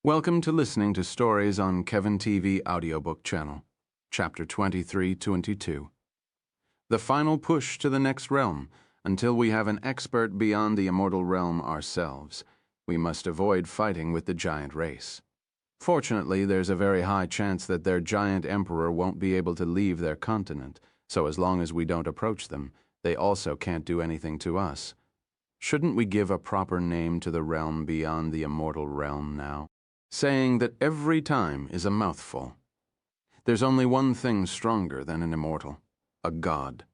Welcome to listening to stories on Kevin TV audiobook channel, Chapter 23-22. The final push to the next realm. Until we have an expert beyond the immortal realm ourselves, we must avoid fighting with the giant race. Fortunately, there's a very high chance that their giant emperor won't be able to leave their continent, so as long as we don't approach them, they also can't do anything to us. Shouldn't we give a proper name to the realm beyond the immortal realm now? Saying that every time is a mouthful. There's only one thing stronger than an immortal, a god.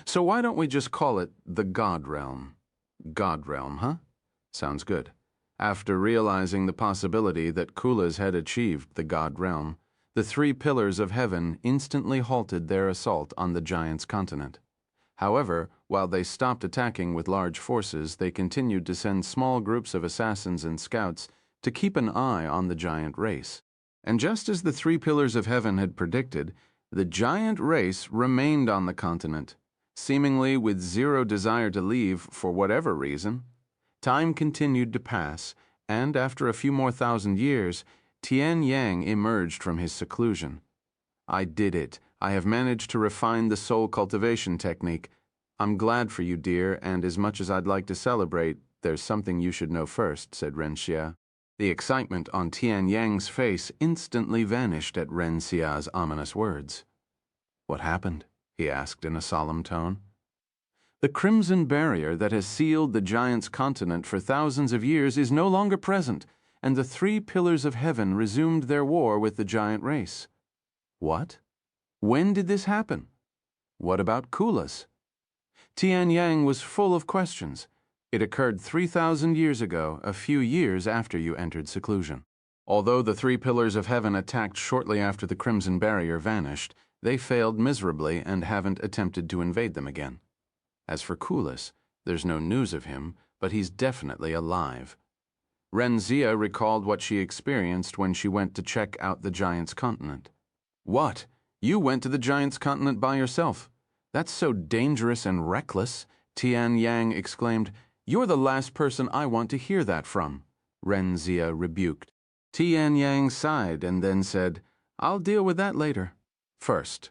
So why don't we just call it the God Realm? God Realm, huh? Sounds good. After realizing the possibility that Kulas had achieved the God Realm, the three pillars of heaven instantly halted their assault on the giant's continent. However, while they stopped attacking with large forces, they continued to send small groups of assassins and scouts to keep an eye on the giant race. And just as the three pillars of heaven had predicted, the giant race remained on the continent, seemingly with zero desire to leave for whatever reason. Time continued to pass, and after a few more thousand years, Tian Yang emerged from his seclusion. I did it. I have managed to refine the soul cultivation technique. I'm glad for you, dear, and as much as I'd like to celebrate, there's something you should know first, said Ren Xia. The excitement on Tian Yang's face instantly vanished at Ren Xia's ominous words. What happened? He asked in a solemn tone. The crimson barrier that has sealed the giant's continent for thousands of years is no longer present, and the three pillars of heaven resumed their war with the giant race. What? When did this happen? What about Kulas? Tian Yang was full of questions. It occurred 3,000 years ago, a few years after you entered seclusion. Although the three pillars of heaven attacked shortly after the crimson barrier vanished, they failed miserably and haven't attempted to invade them again. As for Kulas, there's no news of him, but he's definitely alive. Ren Xia recalled what she experienced when she went to check out the giant's continent. What? You went to the giant's continent by yourself? That's so dangerous and reckless, Tian Yang exclaimed. You're the last person I want to hear that from, Ren Xia rebuked. Tian Yang sighed and then said, I'll deal with that later. First.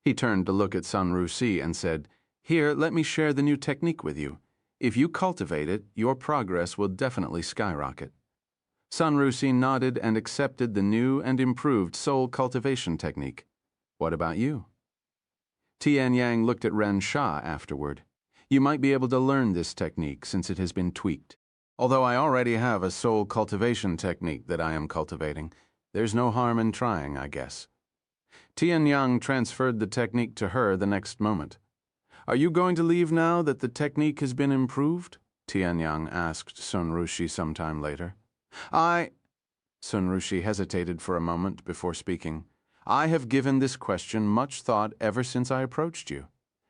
He turned to look at Sun Rusi and said, Here, let me share the new technique with you. If you cultivate it, your progress will definitely skyrocket. Sun Rusi nodded and accepted the new and improved soul cultivation technique. What about you? Tian Yang looked at Ren Xia afterward. You might be able to learn this technique since it has been tweaked. Although I already have a soul cultivation technique that I am cultivating, there's no harm in trying, I guess. Tian Yang transferred the technique to her the next moment. Are you going to leave now that the technique has been improved? Tian Yang asked Sun Rushi sometime later. Sun Rushi hesitated for a moment before speaking. I have given this question much thought ever since I approached you.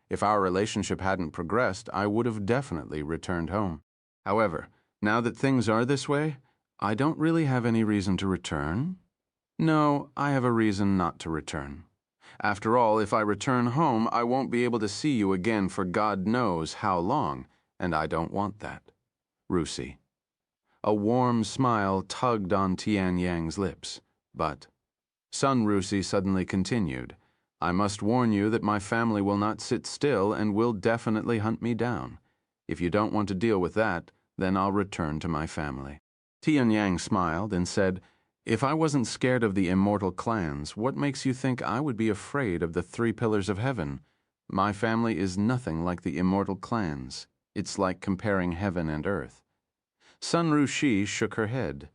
If our relationship hadn't progressed, I would have definitely returned home. However, now that things are this way, I don't really have any reason to return. No, I have a reason not to return. After all, if I return home, I won't be able to see you again for God knows how long, and I don't want that. Rusi. A warm smile tugged on Tian Yang's lips, but Sun Rusi suddenly continued. I must warn you that my family will not sit still and will definitely hunt me down. If you don't want to deal with that, then I'll return to my family. Tian Yang smiled and said, If I wasn't scared of the immortal clans, what makes you think I would be afraid of the three pillars of heaven? My family is nothing like the immortal clans. It's like comparing heaven and earth. Sun Rushi shook her head.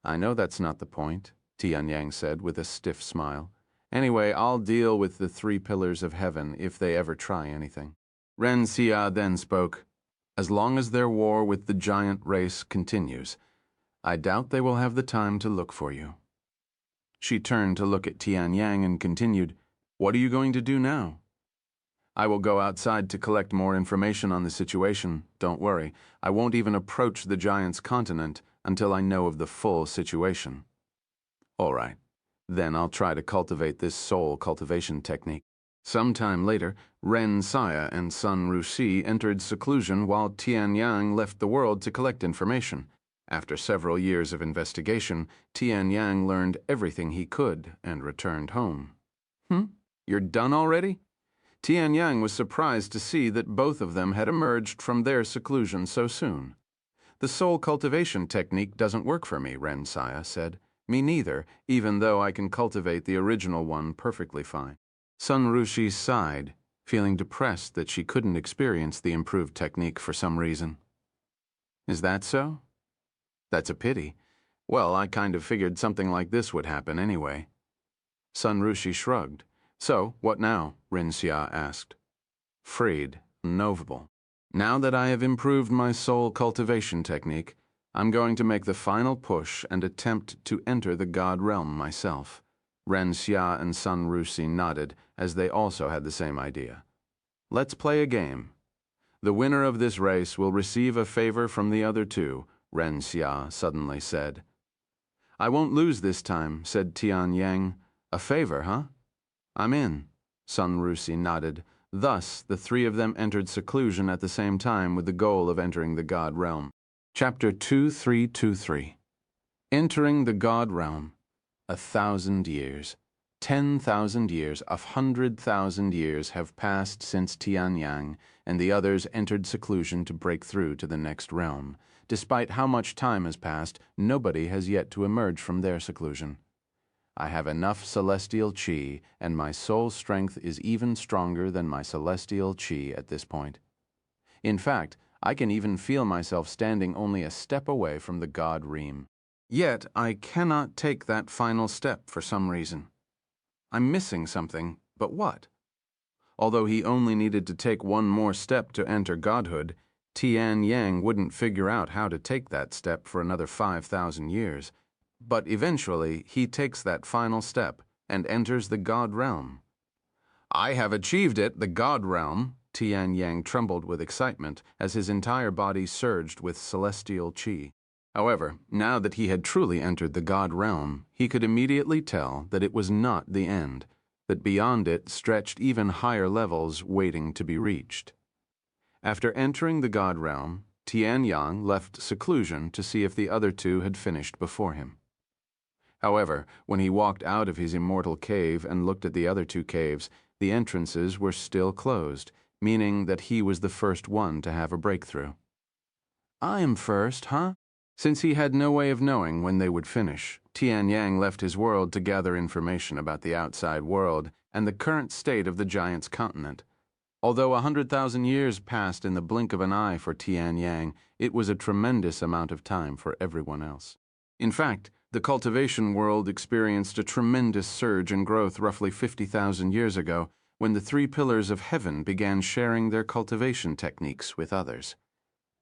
I know that's not the point, Tian Yang said with a stiff smile. Anyway, I'll deal with the three pillars of heaven if they ever try anything. Ren Xia then spoke. As long as their war with the giant race continues, I doubt they will have the time to look for you. She turned to look at Tian Yang and continued, What are you going to do now? I will go outside to collect more information on the situation. Don't worry, I won't even approach the giant's continent until I know of the full situation. All right. Then I'll try to cultivate this soul cultivation technique. Sometime later, Ren Xia and Sun Rusi entered seclusion while Tian Yang left the world to collect information. After several years of investigation, Tian Yang learned everything he could and returned home. You're done already? Tian Yang was surprised to see that both of them had emerged from their seclusion so soon. The soul cultivation technique doesn't work for me, Ren Saya said. Me neither, even though I can cultivate the original one perfectly fine. Sun Rushi sighed, feeling depressed that she couldn't experience the improved technique for some reason. Is that so? That's a pity. Well, I kind of figured something like this would happen anyway. Sun Rushi shrugged. So, what now? Ren Xia asked. Freed, knowable. Now that I have improved my soul cultivation technique, I'm going to make the final push and attempt to enter the God realm myself. Ren Xia and Sun Rushi nodded, as they also had the same idea. Let's play a game. The winner of this race will receive a favor from the other two, Ren Xia suddenly said. I won't lose this time, said Tian Yang. A favor, huh? I'm in. Sun Rushi nodded. Thus, the three of them entered seclusion at the same time with the goal of entering the God realm. Chapter 2323. Entering the God realm. 1,000 years. 10,000 years, 100,000 years have passed since Tian Yang and the others entered seclusion to break through to the next realm. Despite how much time has passed, nobody has yet to emerge from their seclusion. I have enough celestial chi, and my soul strength is even stronger than my celestial chi at this point. In fact, I can even feel myself standing only a step away from the God realm. Yet, I cannot take that final step for some reason. I'm missing something, but what? Although he only needed to take one more step to enter godhood, Tian Yang wouldn't figure out how to take that step for another 5,000 years. But eventually, he takes that final step and enters the God realm. I have achieved it, the God realm. Tian Yang trembled with excitement as his entire body surged with celestial chi. However, now that he had truly entered the God realm, he could immediately tell that it was not the end, that beyond it stretched even higher levels waiting to be reached. After entering the God realm, Tian Yang left seclusion to see if the other two had finished before him. However, when he walked out of his immortal cave and looked at the other two caves, the entrances were still closed, meaning that he was the first one to have a breakthrough. I am first, huh? Since he had no way of knowing when they would finish, Tian Yang left his world to gather information about the outside world and the current state of the giant's continent. Although 100,000 years passed in the blink of an eye for Tian Yang, it was a tremendous amount of time for everyone else. In fact, the cultivation world experienced a tremendous surge in growth roughly 50,000 years ago when the three pillars of heaven began sharing their cultivation techniques with others.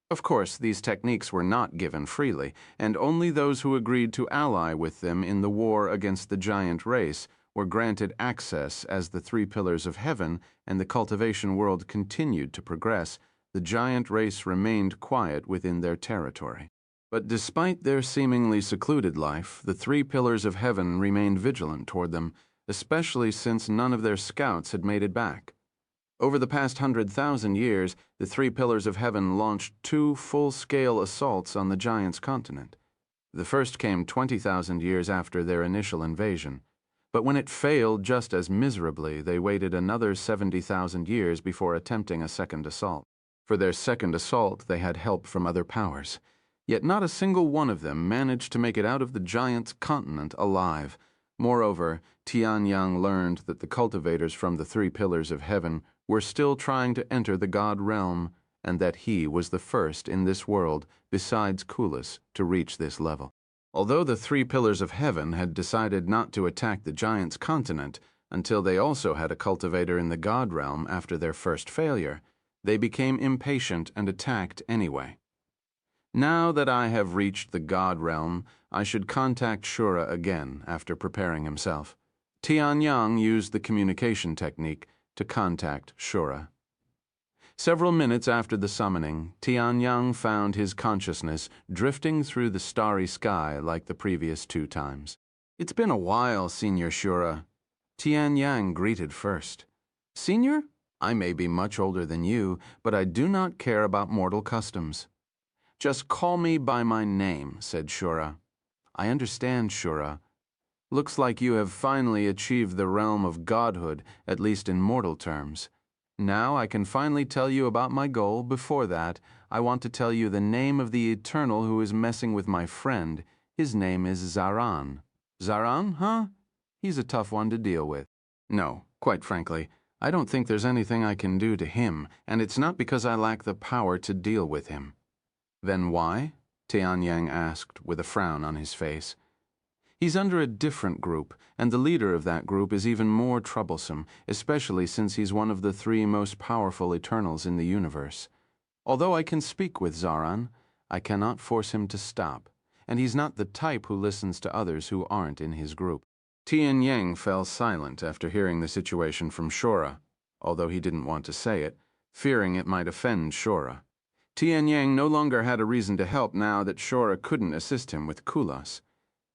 Of course, these techniques were not given freely, and only those who agreed to ally with them in the war against the giant race were granted access. As the three pillars of heaven and the cultivation world continued to progress, the giant race remained quiet within their territory. But despite their seemingly secluded life, the three pillars of heaven remained vigilant toward them, especially since none of their scouts had made it back. Over the past 100,000 years, the three pillars of heaven launched 2 full-scale assaults on the giant's continent. The first came 20,000 years after their initial invasion. But when it failed just as miserably, they waited another 70,000 years before attempting a second assault. For their second assault, they had help from other powers. Yet not a single one of them managed to make it out of the giant's continent alive. Moreover, Tian Yang learned that the cultivators from the three pillars of heaven were still trying to enter the God realm, and that he was the first in this world, besides Kulis, to reach this level. Although the three pillars of heaven had decided not to attack the giant's continent until they also had a cultivator in the God realm after their first failure, they became impatient and attacked anyway. Now that I have reached the God realm, I should contact Shura again after preparing himself. Tian Yang used the communication technique to contact Shura. Several minutes after the summoning, Tian Yang found his consciousness drifting through the starry sky like the previous 2 times. It's been a while, Senior Shura. Tian Yang greeted first. Senior? I may be much older than you, but I do not care about mortal customs. Just call me by my name, said Shura. I understand, Shura. Looks like you have finally achieved the realm of godhood, at least in mortal terms. Now I can finally tell you about my goal. Before that, I want to tell you the name of the Eternal who is messing with my friend. His name is Zaran. Zaran, huh? He's a tough one to deal with. No, quite frankly, I don't think there's anything I can do to him, and it's not because I lack the power to deal with him. Then why? Tianyang asked, with a frown on his face. He's under a different group, and the leader of that group is even more troublesome, especially since he's one of the 3 most powerful Eternals in the universe. Although I can speak with Zaran, I cannot force him to stop, and he's not the type who listens to others who aren't in his group. Tianyang fell silent after hearing the situation from Shura, although he didn't want to say it, fearing it might offend Shura. Tianyang no longer had a reason to help now that Shura couldn't assist him with Kulas.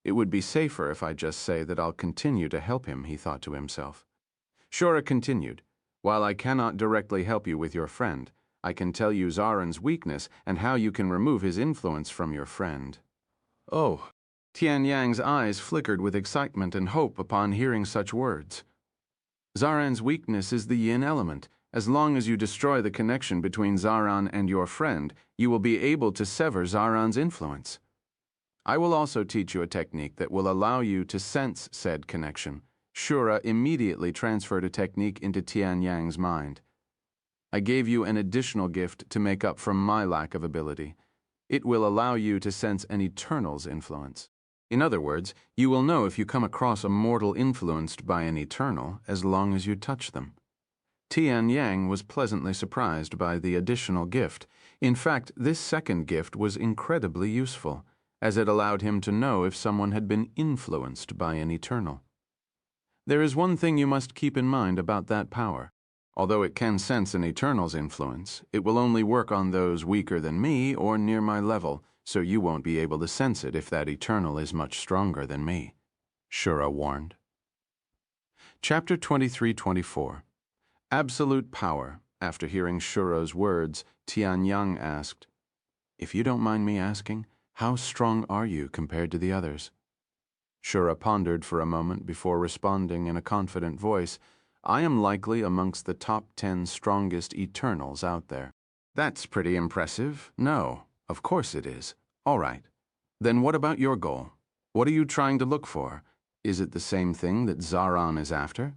It would be safer if I just say that I'll continue to help him, he thought to himself. Shura continued, While I cannot directly help you with your friend, I can tell you Zaran's weakness and how you can remove his influence from your friend. Oh, Tianyang's eyes flickered with excitement and hope upon hearing such words. Zaran's weakness is the yin element. As long as you destroy the connection between Zaran and your friend, you will be able to sever Zaran's influence. I will also teach you a technique that will allow you to sense said connection. Shura immediately transferred a technique into Tianyang's mind. I gave you an additional gift to make up for my lack of ability. It will allow you to sense an Eternal's influence. In other words, you will know if you come across a mortal influenced by an Eternal as long as you touch them. Tianyang was pleasantly surprised by the additional gift. In fact, this second gift was incredibly useful, as it allowed him to know if someone had been influenced by an Eternal. There is one thing you must keep in mind about that power. Although it can sense an Eternal's influence, it will only work on those weaker than me or near my level, so you won't be able to sense it if that Eternal is much stronger than me, Shura warned. Chapter 23-24. Absolute Power. After hearing Shura's words, Tianyang asked, If you don't mind me asking, how strong are you compared to the others? Shura pondered for a moment before responding in a confident voice, I am likely amongst the top 10 strongest Eternals out there. That's pretty impressive. No, of course it is. All right. Then what about your goal? What are you trying to look for? Is it the same thing that Zaran is after?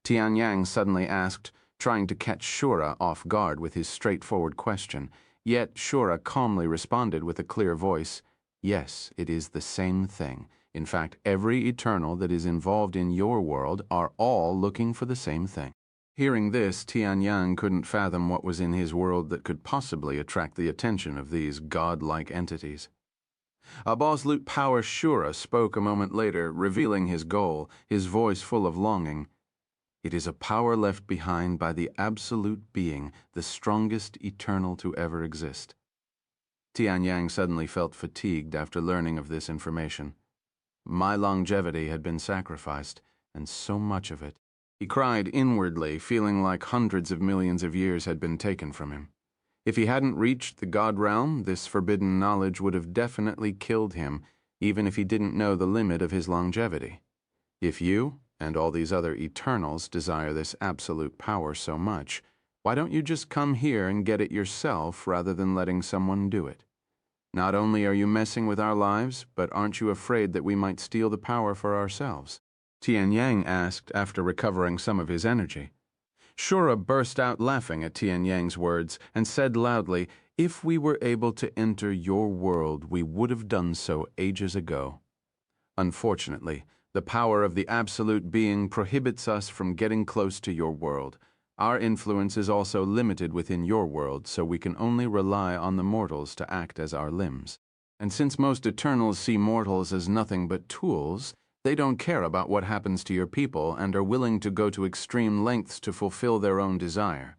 Tianyang suddenly asked, trying to catch Shura off guard with his straightforward question. Yet Shura calmly responded with a clear voice, Yes, it is the same thing. In fact, every Eternal that is involved in your world are all looking for the same thing. Hearing this, Tianyang couldn't fathom what was in his world that could possibly attract the attention of these godlike entities. Absolute Power Shura spoke a moment later, revealing his goal, his voice full of longing. It is a power left behind by the Absolute Being, the strongest Eternal to ever exist. Tianyang suddenly felt fatigued after learning of this information. My longevity had been sacrificed, and so much of it. He cried inwardly, feeling like hundreds of millions of years had been taken from him. If he hadn't reached the God realm, this forbidden knowledge would have definitely killed him, even if he didn't know the limit of his longevity. If you, and all these other Eternals, desire this absolute power so much, why don't you just come here and get it yourself rather than letting someone do it? Not only are you messing with our lives, but aren't you afraid that we might steal the power for ourselves? Tianyang asked after recovering some of his energy. Shura burst out laughing at Tianyang's words and said loudly, If we were able to enter your world, we would have done so ages ago. Unfortunately, the power of the Absolute Being prohibits us from getting close to your world. Our influence is also limited within your world, so we can only rely on the mortals to act as our limbs. And since most Eternals see mortals as nothing but tools, they don't care about what happens to your people and are willing to go to extreme lengths to fulfill their own desire.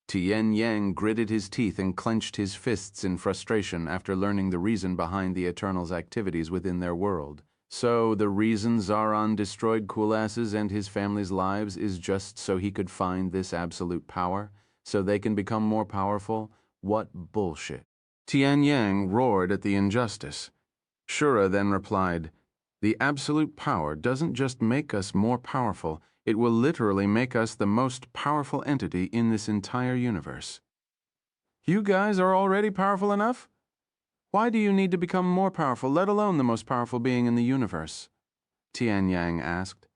Tianyang gritted his teeth and clenched his fists in frustration after learning the reason behind the Eternals' activities within their world. So the reason Zaran destroyed Kulas's and his family's lives is just so he could find this absolute power, so they can become more powerful? What bullshit. Tian Yang roared at the injustice. Shura then replied, "The absolute power doesn't just make us more powerful, it will literally make us the most powerful entity in this entire universe." You guys are already powerful enough? Why do you need to become more powerful, let alone the most powerful being in the universe? Tian Yang asked.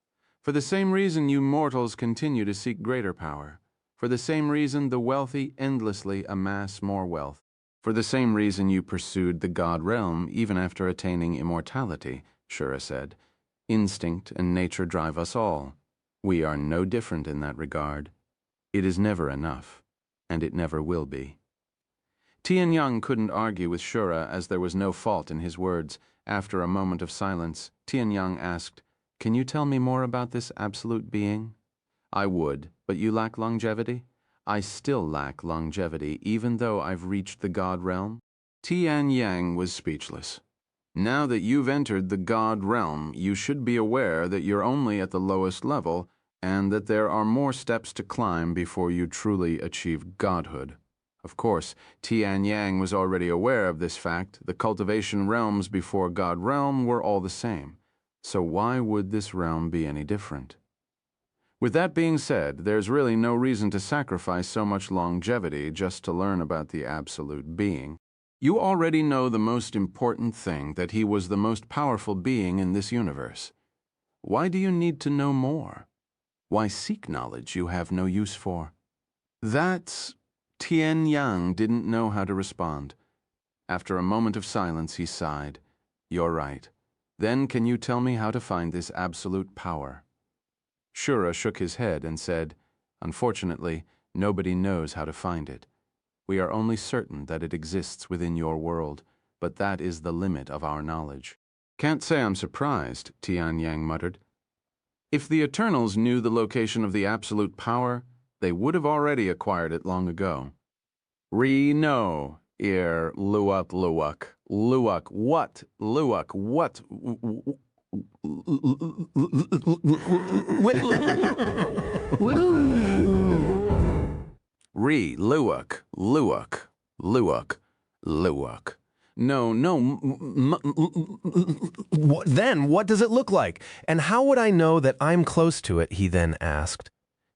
For the same reason you mortals continue to seek greater power. For the same reason the wealthy endlessly amass more wealth. For the same reason you pursued the God realm even after attaining immortality, Shura said. Instinct and nature drive us all. We are no different in that regard. It is never enough, and it never will be. Tian Yang couldn't argue with Shura as there was no fault in his words. After a moment of silence, Tian Yang asked, "Can you tell me more about this absolute being?" "I would, but you lack longevity?" "I still lack longevity, even though I've reached the God realm?" Tian Yang was speechless. Now that you've entered the God realm, you should be aware that you're only at the lowest level and that there are more steps to climb before you truly achieve godhood. Of course, Tian Yang was already aware of this fact. The cultivation realms before God realm were all the same. So why would this realm be any different? With that being said, there's really no reason to sacrifice so much longevity just to learn about the absolute being. You already know the most important thing, that he was the most powerful being in this universe. Why do you need to know more? Why seek knowledge you have no use for? That's... Tian Yang didn't know how to respond. After a moment of silence, he sighed. You're right. Then can you tell me how to find this absolute power? Shura shook his head and said, Unfortunately, nobody knows how to find it. We are only certain that it exists within your world, but that is the limit of our knowledge. Can't say I'm surprised, Tian Yang muttered. If the Eternals knew the location of the absolute power, they would have already acquired it long ago. No, Luak, what? Luak, what? Luak. No. Then what does it look like? And how would I know that I'm close to it? He then asked.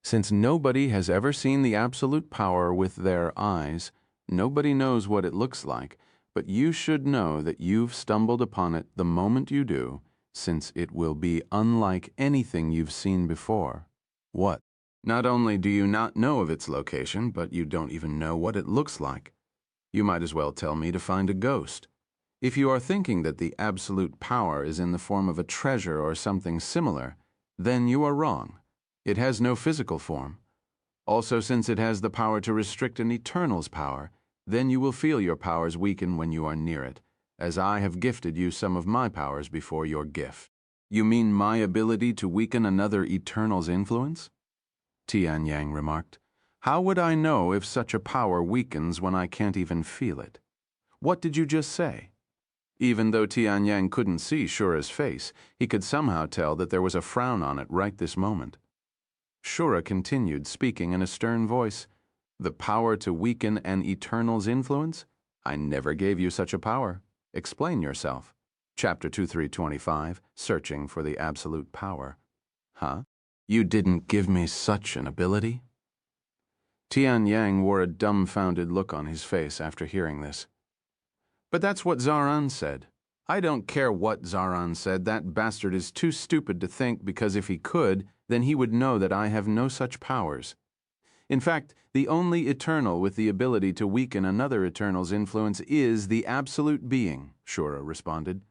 Since nobody has ever seen the absolute power with their eyes, nobody knows what it looks like, but you should know that you've stumbled upon it the moment you do, since it will be unlike anything you've seen before. What? Not only do you not know of its location, but you don't even know what it looks like. You might as well tell me to find a ghost. If you are thinking that the absolute power is in the form of a treasure or something similar, then you are wrong. It has no physical form. Also, since it has the power to restrict an Eternal's power, then you will feel your powers weaken when you are near it, as I have gifted you some of my powers before your gift. You mean my ability to weaken another Eternal's influence? Tian Yang remarked. How would I know if such a power weakens when I can't even feel it? What did you just say? Even though Tian Yang couldn't see Shura's face, he could somehow tell that there was a frown on it right this moment. Shura continued, speaking in a stern voice. The power to weaken an Eternal's influence? I never gave you such a power. Explain yourself. Chapter 2325, Searching for the Absolute Power. Huh? You didn't give me such an ability? Tian Yang wore a dumbfounded look on his face after hearing this. But that's what Zaran said. I don't care what Zaran said, that bastard is too stupid to think, because if he could, then he would know that I have no such powers. In fact, the only Eternal with the ability to weaken another Eternal's influence is the absolute being, Shura responded.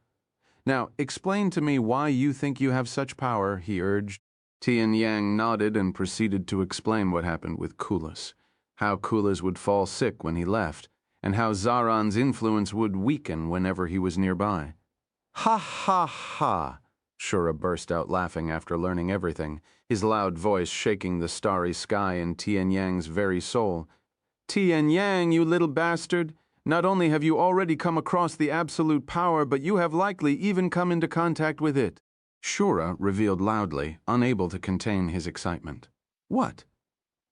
Now, explain to me why you think you have such power, he urged. Tian Yang nodded and proceeded to explain what happened with Kulas, how Kulas would fall sick when he left, and how Zaran's influence would weaken whenever he was nearby. Ha ha ha! Shura burst out laughing after learning everything, his loud voice shaking the starry sky in Tian Yang's very soul. Tian Yang, you little bastard! Not only have you already come across the absolute power, but you have likely even come into contact with it. Shura revealed loudly, unable to contain his excitement. What?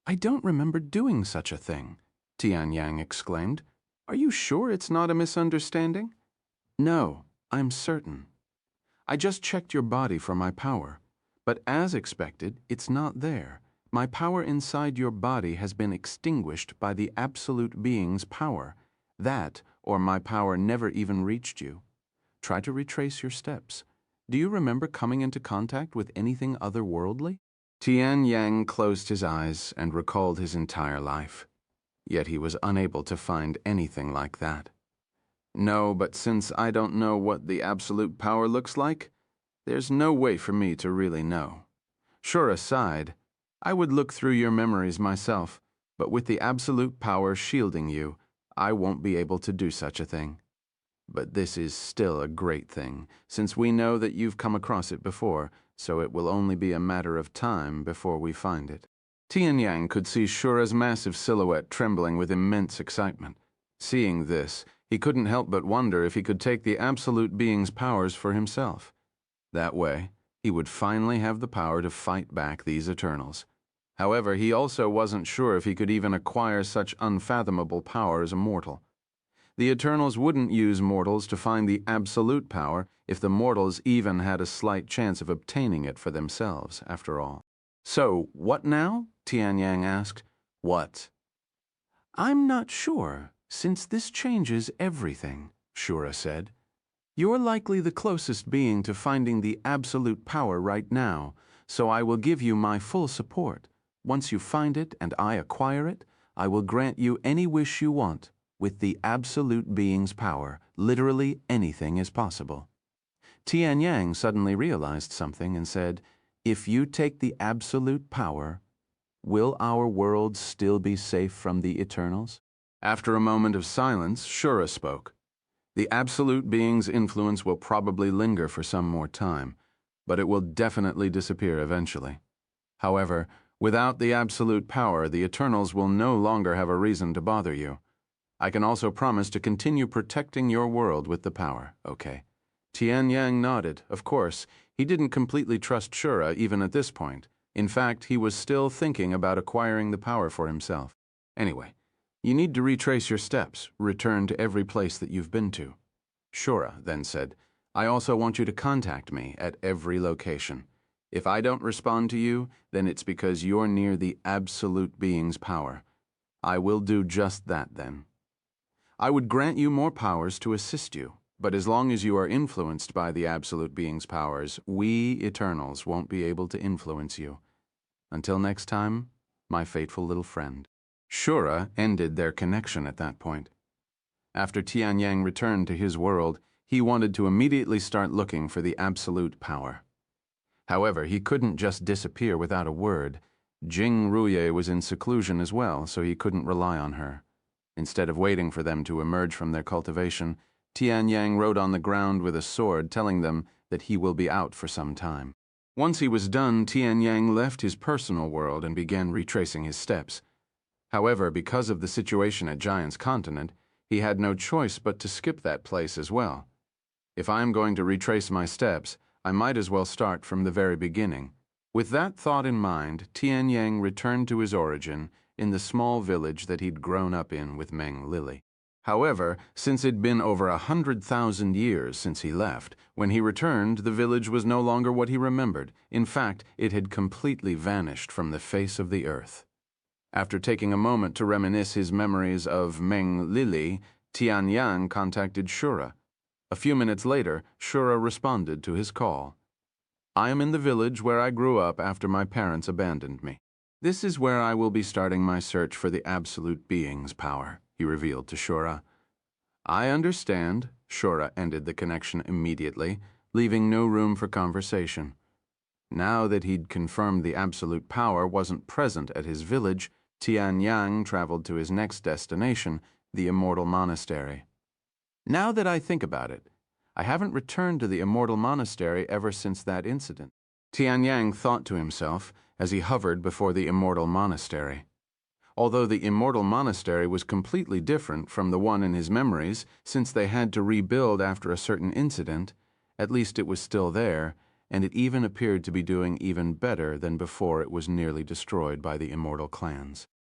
I don't remember doing such a thing, Tian Yang exclaimed. Are you sure it's not a misunderstanding? No, I'm certain. I just checked your body for my power, but as expected, it's not there. My power inside your body has been extinguished by the absolute being's power. That, or my power never even reached you. Try to retrace your steps. Do you remember coming into contact with anything otherworldly? Tian Yang closed his eyes and recalled his entire life. Yet he was unable to find anything like that. No, but since I don't know what the absolute power looks like, there's no way for me to really know. Sure aside, I would look through your memories myself, but with the absolute power shielding you, I won't be able to do such a thing. But this is still a great thing, since we know that you've come across it before, so it will only be a matter of time before we find it. Tian Yang could see Shura's massive silhouette trembling with immense excitement. Seeing this, he couldn't help but wonder if he could take the absolute being's powers for himself. That way, he would finally have the power to fight back these Eternals. However, he also wasn't sure if he could even acquire such unfathomable power as a mortal. The Eternals wouldn't use mortals to find the absolute power if the mortals even had a slight chance of obtaining it for themselves, after all. So, what now? Tian Yang asked. What? I'm not sure, since this changes everything, Shura said. You're likely the closest being to finding the absolute power right now, so I will give you my full support. Once you find it and I acquire it, I will grant you any wish you want. With the absolute being's power, literally anything is possible. Tian Yang suddenly realized something and said, if you take the absolute power, will our world still be safe from the Eternals? After a moment of silence, Shura spoke. The absolute being's influence will probably linger for some more time, but it will definitely disappear eventually. However, without the absolute power, the Eternals will no longer have a reason to bother you. I can also promise to continue protecting your world with the power, okay? Tian Yang nodded. Of course, he didn't completely trust Shura even at this point. In fact, he was still thinking about acquiring the power for himself. Anyway, you need to retrace your steps, return to every place that you've been to. Shura then said, I also want you to contact me at every location. If I don't respond to you, then it's because you're near the absolute being's power. I will do just that then. I would grant you more powers to assist you, but as long as you are influenced by the absolute being's powers, we Eternals won't be able to influence you. Until next time, my faithful little friend. Shura ended their connection at that point. After Tian Yang returned to his world, he wanted to immediately start looking for the absolute power. However, he couldn't just disappear without a word. Jing Ruye was in seclusion as well, so he couldn't rely on her. Instead of waiting for them to emerge from their cultivation, Tian Yang wrote on the ground with a sword, telling them that he will be out for some time. Once he was done, Tian Yang left his personal world and began retracing his steps. However, because of the situation at Giant's Continent, he had no choice but to skip that place as well. If I am going to retrace my steps, I might as well start from the very beginning. With that thought in mind, Tian Yang returned to his origin in the small village that he'd grown up in with Meng Lily. However, since it'd been over 100,000 years since he left, when he returned, the village was no longer what he remembered. In fact, it had completely vanished from the face of the earth. After taking a moment to reminisce his memories of Meng Lily, Tian Yang contacted Shura. A few minutes later, Shura responded to his call. I am in the village where I grew up after my parents abandoned me. This is where I will be starting my search for the absolute being's power, he revealed to Shura. I understand, Shura ended the connection immediately, leaving no room for conversation. Now that he'd confirmed the absolute power wasn't present at his village, Tian Yang traveled to his next destination, the Immortal Monastery. Now that I think about it, I haven't returned to the Immortal Monastery ever since that incident. Tian Yang thought to himself as he hovered before the Immortal Monastery. Although the Immortal Monastery was completely different from the one in his memories, since they had to rebuild after a certain incident, at least it was still there, and it even appeared to be doing even better than before it was nearly destroyed by the Immortal clans.